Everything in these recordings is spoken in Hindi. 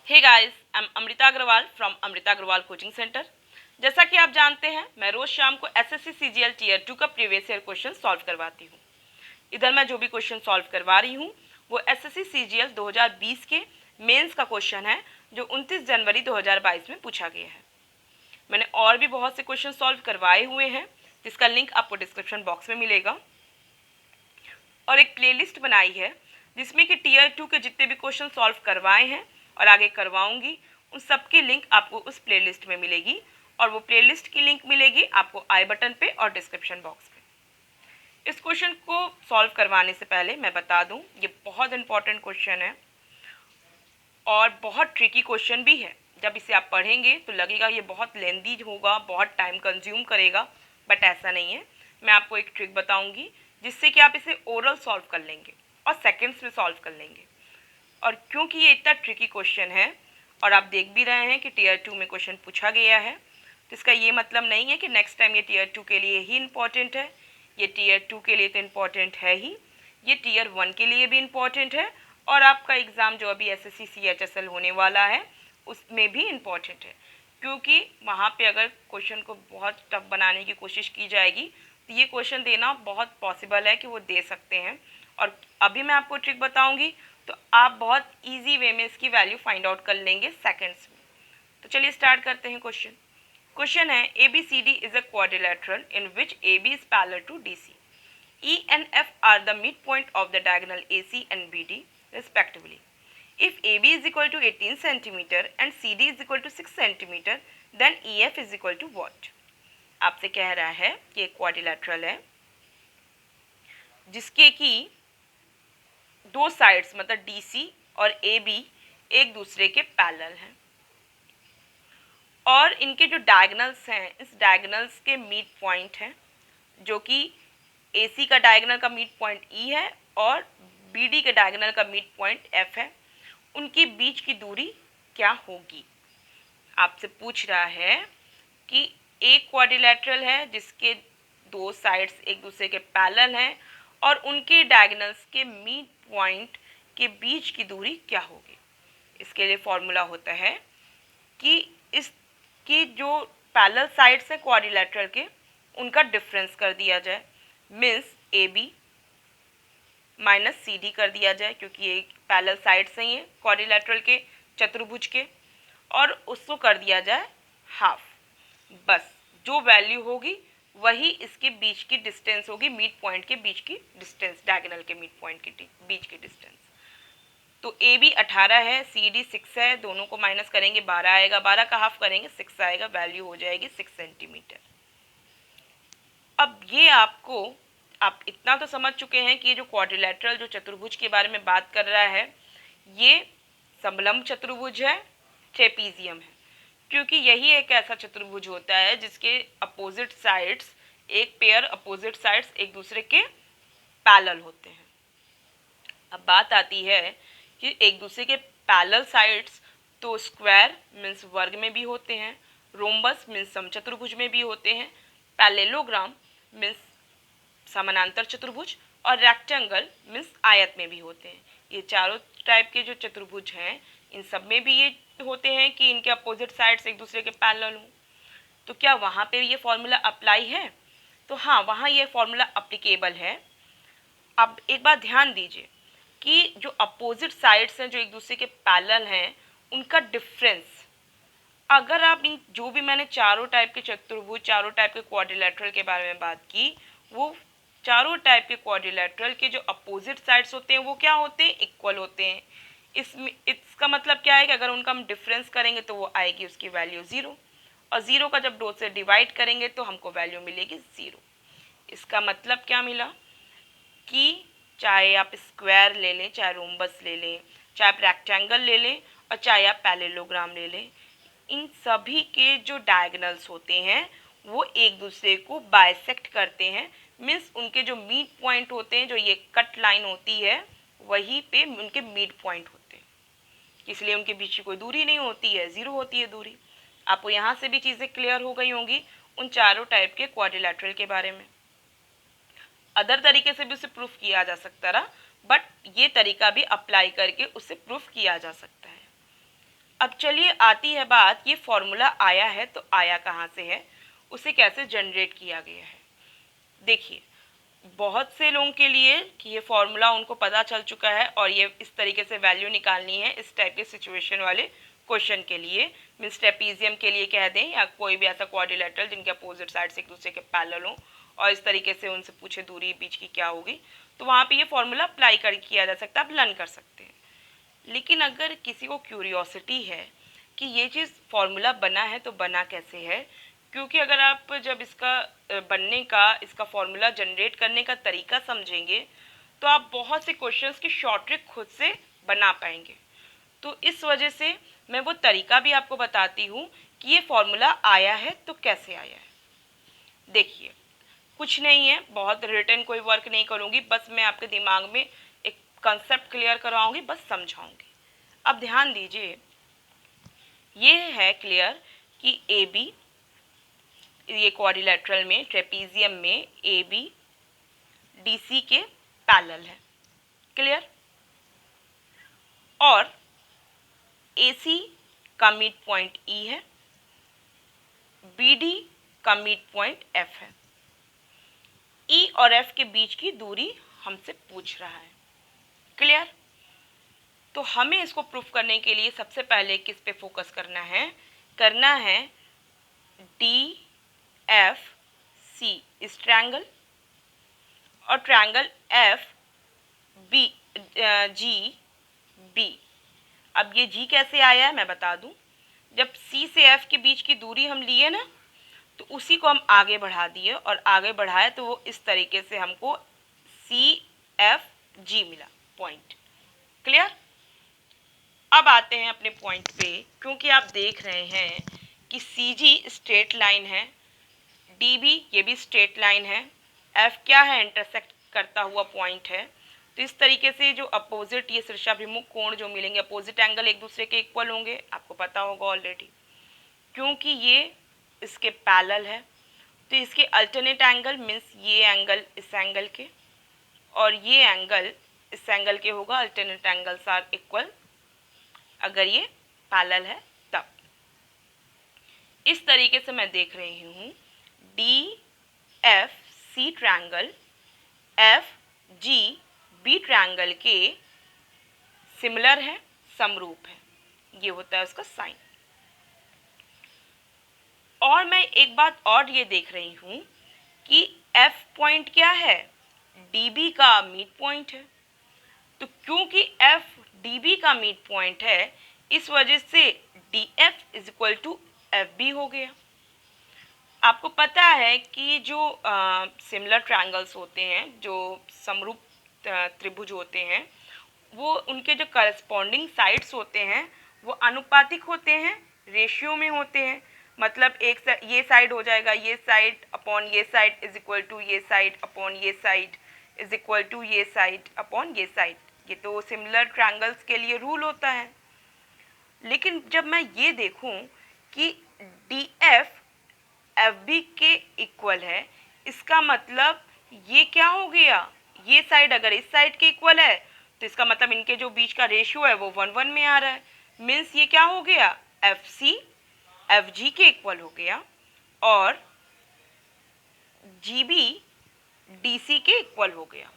Hey guys, I am Amrita Agarwal from Amrita Agarwal coaching centre. जैसा कि आप जानते हैं, मैं रोज शाम को एसएससी सीजीएल टीयर 2 का प्रीवियस ईयर क्वेश्चन सॉल्व करवाती हूँ। इधर मैं जो भी क्वेश्चन सॉल्व करवा रही हूँ वो एसएससी सीजीएल 2020 के मेंस का क्वेश्चन है, जो 29 जनवरी 2022 में पूछा गया है। मैंने और भी बहुत से क्वेश्चन सॉल्व करवाए हुए हैं, जिसका लिंक आपको डिस्क्रिप्शन बॉक्स में मिलेगा। और एक प्लेलिस्ट बनाई है जिसमें कि टीयर 2 के जितने भी क्वेश्चन सॉल्व करवाए हैं और आगे करवाऊंगी, उन सब की लिंक आपको उस प्लेलिस्ट में मिलेगी। और वो प्लेलिस्ट की लिंक मिलेगी आपको आई बटन पे और डिस्क्रिप्शन बॉक्स पे। इस क्वेश्चन को सॉल्व करवाने से पहले मैं बता दूं, ये बहुत इंपॉर्टेंट क्वेश्चन है और बहुत ट्रिकी क्वेश्चन भी है। जब इसे आप पढ़ेंगे तो लगेगा ये बहुत लेंदी होगा, बहुत टाइम कंज्यूम करेगा, बट ऐसा नहीं है। मैं आपको एक ट्रिक बताऊंगी जिससे कि आप इसे ओरल सॉल्व कर लेंगे और सेकंड्स में सॉल्व कर लेंगे। और क्योंकि ये इतना ट्रिकी क्वेश्चन है और आप देख भी रहे हैं कि टीयर 2 में क्वेश्चन पूछा गया है, तो इसका ये मतलब नहीं है कि नेक्स्ट टाइम ये टीयर 2 के लिए ही इम्पॉर्टेंट है। ये टीयर 2 के लिए तो इम्पॉर्टेंट है ही, ये टीयर 1 के लिए भी इम्पॉर्टेंट है और आपका एग्ज़ाम जो अभी एसएससी सीएचएसएल होने वाला है उसमें भी इम्पॉर्टेंट है। क्योंकि वहाँ पे अगर क्वेश्चन को बहुत टफ बनाने की कोशिश की जाएगी तो ये क्वेश्चन देना बहुत पॉसिबल है कि वो दे सकते हैं। और अभी मैं आपको ट्रिक बताऊंगी तो आप बहुत इजी वे में इसकी वैल्यू फाइंड आउट कर लेंगे सेकंड्स में। तो चलिए स्टार्ट करते हैं क्वेश्चन। क्वेश्चन है ABCD is a quadrilateral in which AB is parallel to DC. E and F are the midpoint of the diagonal AC and BD respectively. If AB is equal to 18 cm and CD is equal to 6 cm, then EF is equal to what? आपसे कह रहा है कि एक क्वाड्रिलेटरल है जिसके की दो साइड्स मतलब DC और AB एक दूसरे के पैरेलल हैं और इनके जो डायगोनल्स हैं, इस डायगोनल्स के मिड पॉइंट हैं, जो कि AC का डायगोनल का मिड पॉइंट E है और BD के डायगोनल का मिड पॉइंट F है। उनके बीच की दूरी क्या होगी? आपसे पूछ रहा है कि एक क्वाड्रिलेटरल है जिसके दो साइड्स एक दूसरे के पैरेलल हैं और उनके डायगोनल्स के मिड पॉइंट के बीच की दूरी क्या होगी। इसके लिए फॉर्मूला होता है कि इसकी जो पैरेलल साइड्स हैं क्वाड्रिलेटरल के, उनका डिफरेंस कर दिया जाए, मीन्स AB माइनस CD कर दिया जाए, क्योंकि ये पैरेलल साइड्स हैं ये क्वाड्रिलेटरल के, चतुर्भुज के, और उसको कर दिया जाए हाफ। बस जो वैल्यू होगी वही इसके बीच की डिस्टेंस होगी, मिड पॉइंट के बीच की डिस्टेंस, डायगोनल के मिड पॉइंट के बीच की डिस्टेंस। तो AB 18 है, CD 6 है, दोनों को माइनस करेंगे 12 आएगा, 12 का हाफ करेंगे 6 आएगा, वैल्यू हो जाएगी 6 सेंटीमीटर। अब ये आप इतना तो समझ चुके हैं कि ये जो क्वाड्रिलेटरल जो चतुर्भुज के बारे में बात कर रहा है, ये समलंब चतुर्भुज है, ट्रेपीजियम है, क्योंकि यही एक ऐसा चतुर्भुज होता है जिसके अपोजिट साइड्स, एक पेयर अपोजिट साइड्स एक दूसरे के पैरेलल होते हैं। अब बात आती है कि एक दूसरे के पैरेलल साइड्स तो स्क्वायर मीन्स वर्ग में भी होते हैं, रोम्बस मीन्स समचतुर्भुज में भी होते हैं, पैरेललोग्राम मीन्स समानांतर चतुर्भुज और रेक्टेंगल मीन्स आयत में भी होते हैं। ये चारों टाइप के जो चतुर्भुज हैं, इन सब में भी ये होते हैं कि इनके अपोजिट साइड्स एक दूसरे के पैरेलल हों। तो क्या वहाँ पे ये फॉर्मूला अप्लाई है? तो हाँ, वहाँ ये फॉर्मूला अप्लीकेबल है। अब एक बात ध्यान दीजिए कि जो अपोजिट साइड्स हैं जो एक दूसरे के पैरेलल हैं, उनका डिफरेंस, अगर आप इन जो भी मैंने चारों टाइप के चतुर्भुज, चारों टाइप के क्वाड्रिलेटरल के बारे में बात की, वो चारों टाइप के क्वाड्रिलेटरल के जो अपोजिट साइड्स होते हैं वो क्या होते हैं? इक्वल होते हैं। इसका मतलब क्या है कि अगर उनका हम डिफरेंस करेंगे तो वो आएगी उसकी वैल्यू 0, और 0 का जब 2 से डिवाइड करेंगे तो हमको वैल्यू मिलेगी 0। इसका मतलब क्या मिला कि चाहे आप स्क्वायर ले लें, चाहे रोम्बस ले लें, चाहे आप रेक्टेंगल ले लें और चाहे आप पैरेललोग्राम ले लें, इन सभी के जो डायगोनल्स होते हैं वो एक दूसरे को बाइसेक्ट करते हैं, मीन्स उनके जो मिड पॉइंट होते हैं, जो ये कट लाइन होती है, वहीं पे उनके मिड पॉइंट होते हैं, इसलिए उनके बीच की कोई दूरी नहीं होती है, 0 होती है दूरी। आपको यहाँ से भी चीज़ें क्लियर हो गई होंगी उन चारों टाइप के क्वाड्रिलेटरल के बारे में। अदर तरीके से भी उसे प्रूफ किया जा सकता रहा, बट ये तरीका भी अप्लाई करके उसे प्रूफ किया जा सकता है। अब चलिए आती है बात, ये फॉर्मूला आया है तो आया कहाँ से है, उसे कैसे जनरेट किया गया है। देखिए, बहुत से लोगों के लिए कि ये फॉर्मूला उनको पता चल चुका है और ये इस तरीके से वैल्यू निकालनी है इस टाइप के सिचुएशन वाले क्वेश्चन के लिए, मीन्स ट्रेपीजियम के लिए कह दें या कोई भी ऐसा क्वाड्रिलेटरल जिनके अपोजिट साइड से एक दूसरे के पैरेलल हो और इस तरीके से उनसे पूछे दूरी बीच की क्या होगी, तो वहाँ पे ये फॉर्मूला अप्लाई किया जा सकता है, आप लर्न कर सकते हैं। लेकिन अगर किसी को क्यूरियोसिटी है कि ये चीज़ फार्मूला बना है तो बना कैसे है, क्योंकि अगर आप जब इसका बनने का, इसका फार्मूला जनरेट करने का तरीका समझेंगे तो आप बहुत से क्वेश्चंस की शॉर्ट ट्रिक खुद से बना पाएंगे। तो इस वजह से मैं वो तरीका भी आपको बताती हूँ कि ये फार्मूला आया है तो कैसे आया है। देखिए, कुछ नहीं है, बहुत रिटर्न कोई वर्क नहीं करूँगी, बस मैं आपके दिमाग में एक कंसेप्ट क्लियर करवाऊँगी, बस समझाऊँगी। अब ध्यान दीजिए, ये है क्लियर कि ए बी, ये क्वाड्रिलेटरल में ट्रेपीजियम में ए बी डी सी के पैरेलल है, क्लियर। और ए सी का मिड पॉइंट ई है, बी डी का मिड पॉइंट एफ है। ई और एफ के बीच की दूरी हमसे पूछ रहा है, क्लियर। तो हमें इसको प्रूफ करने के लिए सबसे पहले किस पे फोकस करना है डी एफ सी इस ट्रायंगल और triangle F B G B. अब ये जी कैसे आया है मैं बता दूं, जब सी से एफ के बीच की दूरी हम लिए ना, तो उसी को हम आगे बढ़ा दिए और आगे बढ़ाए तो वो इस तरीके से हमको सी एफ जी मिला पॉइंट, क्लियर। अब आते हैं अपने पॉइंट पे, क्योंकि आप देख रहे हैं कि सी जी स्ट्रेट लाइन है, डी बी ये भी स्ट्रेट लाइन है, एफ क्या है, इंटरसेक्ट करता हुआ पॉइंट है। तो इस तरीके से जो अपोजिट ये शीर्षाभिमुख कोण जो मिलेंगे, अपोजिट एंगल एक दूसरे के इक्वल होंगे, आपको पता होगा ऑलरेडी। क्योंकि ये इसके पैरेलल है तो इसके अल्टरनेट एंगल मीन्स ये एंगल इस एंगल के और ये एंगल इस एंगल के होगा, अल्टरनेट एंगल्स आर इक्वल अगर ये पैरेलल है तब। इस तरीके से मैं देख रही हूँ D F C triangle F G B triangle के सिमिलर है, समरूप है, ये होता है उसका साइन। और मैं एक बात और ये देख रही हूँ कि एफ पॉइंट क्या है, डी बी का मिड पॉइंट है। तो क्योंकि एफ डी बी का मिड पॉइंट है, इस वजह से D F is equal to F B हो गया। आपको पता है कि जो सिमिलर ट्रायंगल्स होते हैं, जो समरूप त्रिभुज होते हैं, वो उनके जो करस्पॉन्डिंग साइड्स होते हैं वो अनुपातिक होते हैं, रेशियो में होते हैं। मतलब ये साइड हो जाएगा ये साइड अपॉन ये साइड इज इक्वल टू ये साइड अपॉन ये साइड इज इक्वल टू ये साइड अपॉन ये साइड। ये तो सिमिलर ट्रायंगल्स के लिए रूल होता है। लेकिन जब मैं ये देखूं कि डी एफ एफ बी के इक्वल है, इसका मतलब ये क्या हो गया, ये साइड अगर इस साइड के इक्वल है तो इसका मतलब इनके जो बीच का रेशियो है वो 1:1 में आ रहा है। मीन्स ये क्या हो गया, एफ सी एफ जी के इक्वल हो गया और जी बी डी सी के इक्वल हो गया।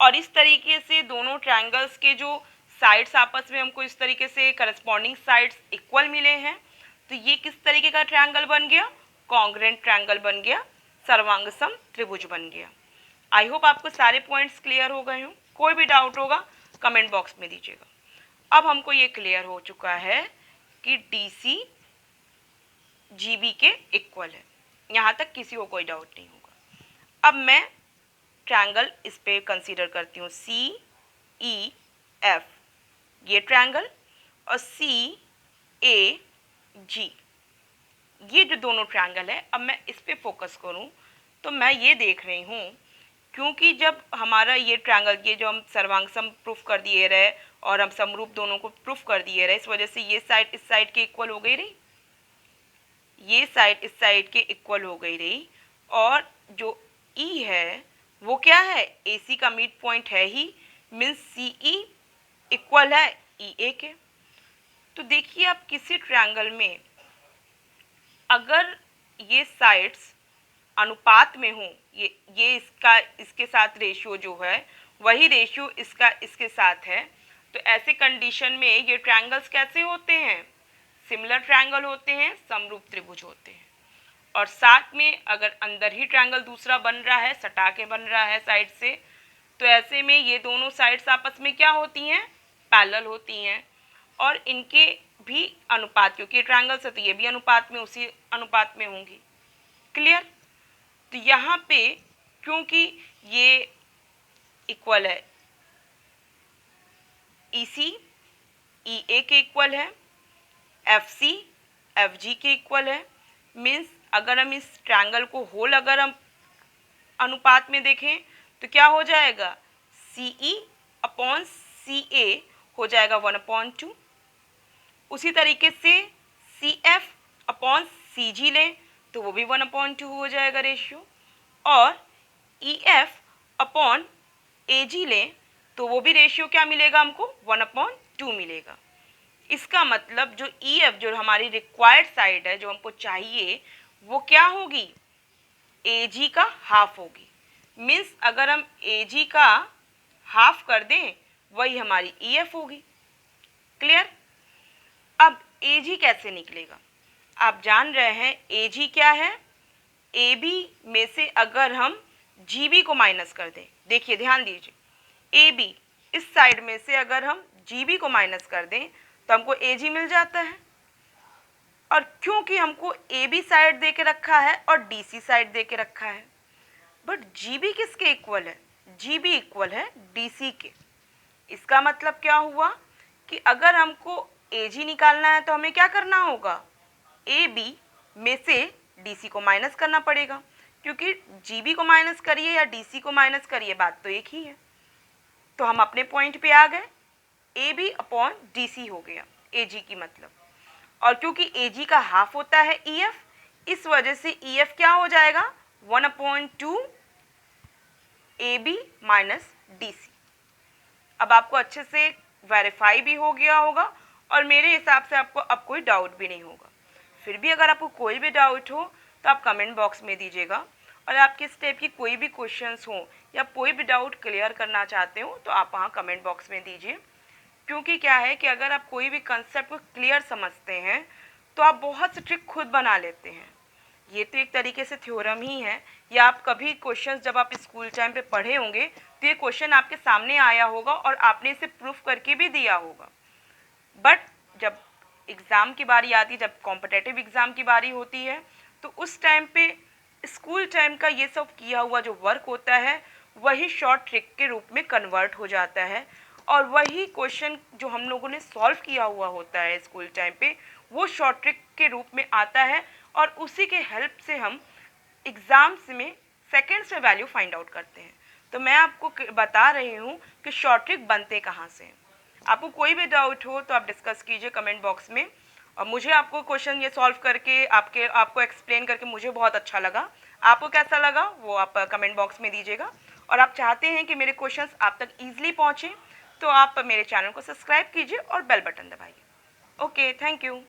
और इस तरीके से दोनों ट्रायंगल्स के जो साइड्स आपस में हमको इस तरीके से करस्पॉन्डिंग साइड्स इक्वल मिले हैं, तो ये किस तरीके का ट्रायंगल बन गया, कॉन्ग्रुएंट ट्रायंगल बन गया, सर्वांगसम त्रिभुज बन गया। आई होप आपको सारे पॉइंट्स क्लियर हो गए हों। कोई भी डाउट होगा कमेंट बॉक्स में दीजिएगा। अब हमको ये क्लियर हो चुका है कि डी सी जी बी के इक्वल है, यहाँ तक किसी को कोई डाउट नहीं होगा। अब मैं ट्रायंगल इस पे कंसीडर करती हूँ, सी ई एफ ये ट्रायंगल और सी ए जी ये जो दोनों ट्रायंगल है। अब मैं इस पे फोकस करूं तो मैं ये देख रही हूँ, क्योंकि जब हमारा ये ट्रायंगल, ये जो हम सर्वांगसम प्रूफ कर दिए रहे और हम समरूप दोनों को प्रूफ कर दिए रहे, इस वजह से ये साइड इस साइड के इक्वल हो गई रही, ये साइड इस साइड के इक्वल हो गई रही। और जो ई है वो क्या है, ए सी का मिड पॉइंट है ही, मीन्स सी ई इक्वल है ई ए के। तो देखिए आप किसी ट्रायंगल में अगर ये साइड्स अनुपात में हो, ये इसका इसके साथ रेशियो जो है वही रेशियो इसका इसके साथ है, तो ऐसे कंडीशन में ये ट्रायंगल्स कैसे होते हैं? सिमिलर ट्रायंगल होते हैं, समरूप त्रिभुज होते हैं। और साथ में अगर अंदर ही ट्रायंगल दूसरा बन रहा है, सटा के बन रहा है साइड से, तो ऐसे में ये दोनों साइड्स आपस में क्या होती हैं? पैरेलल होती हैं। और इनके भी अनुपात, क्योंकि ट्रायंगल्स है तो ये भी अनुपात में, उसी अनुपात में होंगी। क्लियर? तो यहाँ पे क्योंकि ये इक्वल है, EC EA के इक्वल है, FC FG के इक्वल है, मीन्स अगर हम इस ट्रायंगल को होल अगर हम अनुपात में देखें तो क्या हो जाएगा? CE अपॉन CA हो जाएगा 1/2। उसी तरीके से CF अपॉन CG लें तो वो भी 1/2 हो जाएगा रेशियो, और EF अपॉन AG लें तो वो भी रेशियो क्या मिलेगा हमको? 1/2 मिलेगा। इसका मतलब जो EF जो हमारी रिक्वायर्ड साइड है, जो हमको चाहिए, वो क्या होगी? AG का हाफ होगी। मीन्स अगर हम AG का हाफ कर दें वही हमारी EF होगी। क्लियर? अब AG कैसे निकलेगा? आप जान रहे हैं AG क्या है? AB में से अगर हम GB को माइनस कर दें, देखिए ध्यान दीजिए, AB इस साइड में से अगर हम GB को माइनस कर दें तो हमको AG मिल जाता है। और क्योंकि हमको AB साइड दे के रखा है और DC साइड दे के रखा है, बट GB किसके इक्वल है? GB इक्वल है DC के। इसका मतलब क्या हुआ कि अगर हमको AG निकालना है तो हमें क्या करना होगा? AB में से DC को माइनस करना पड़ेगा, क्योंकि GB को माइनस करिए या DC को माइनस करिए, बात तो एक ही है। तो हम अपने पॉइंट पे आ गए, AB अपॉन DC हो गया AG की मतलब। और क्योंकि AG का हाफ होता है EF, इस वजह से EF क्या हो जाएगा? 1/2 AB माइनस DC। अब आपको अच्छे से वेरीफाई भी हो गया होगा और मेरे हिसाब से आपको अब कोई डाउट भी नहीं होगा। फिर भी अगर आपको कोई भी डाउट हो तो आप कमेंट बॉक्स में दीजिएगा, और आपके इस टाइप की कोई भी क्वेश्चंस हो या कोई भी डाउट क्लियर करना चाहते हो तो आप वहाँ कमेंट बॉक्स में दीजिए। क्योंकि क्या है कि अगर आप कोई भी कंसेप्ट को क्लियर समझते हैं तो आप बहुत से ट्रिक खुद बना लेते हैं। ये तो एक तरीके से थ्योरम ही है, या आप कभी क्वेश्चन जब आप स्कूल टाइम पे पढ़े होंगे तो ये क्वेश्चन आपके सामने आया होगा और आपने इसे प्रूफ करके भी दिया होगा। बट जब एग्ज़ाम की बारी आती है, जब कॉम्पिटेटिव एग्ज़ाम की बारी होती है, तो उस टाइम पे स्कूल टाइम का ये सब किया हुआ जो वर्क होता है वही शॉर्ट ट्रिक के रूप में कन्वर्ट हो जाता है, और वही क्वेश्चन जो हम लोगों ने सॉल्व किया हुआ होता है स्कूल टाइम पे वो शॉर्ट ट्रिक के रूप में आता है, और उसी के हेल्प से हम एग्ज़ाम्स में सेकेंड्स में वैल्यू फाइंड आउट करते हैं। तो मैं आपको बता रही हूँ कि शॉर्ट ट्रिक बनते कहाँ से हैं। आपको कोई भी डाउट हो तो आप डिस्कस कीजिए कमेंट बॉक्स में, और मुझे आपको क्वेश्चन ये सॉल्व करके आपको एक्सप्लेन करके मुझे बहुत अच्छा लगा। आपको कैसा लगा वो आप कमेंट बॉक्स में दीजिएगा, और आप चाहते हैं कि मेरे क्वेश्चंस आप तक ईजिली पहुँचें तो आप मेरे चैनल को सब्सक्राइब कीजिए और बेल बटन दबाइए। Okay, thank you.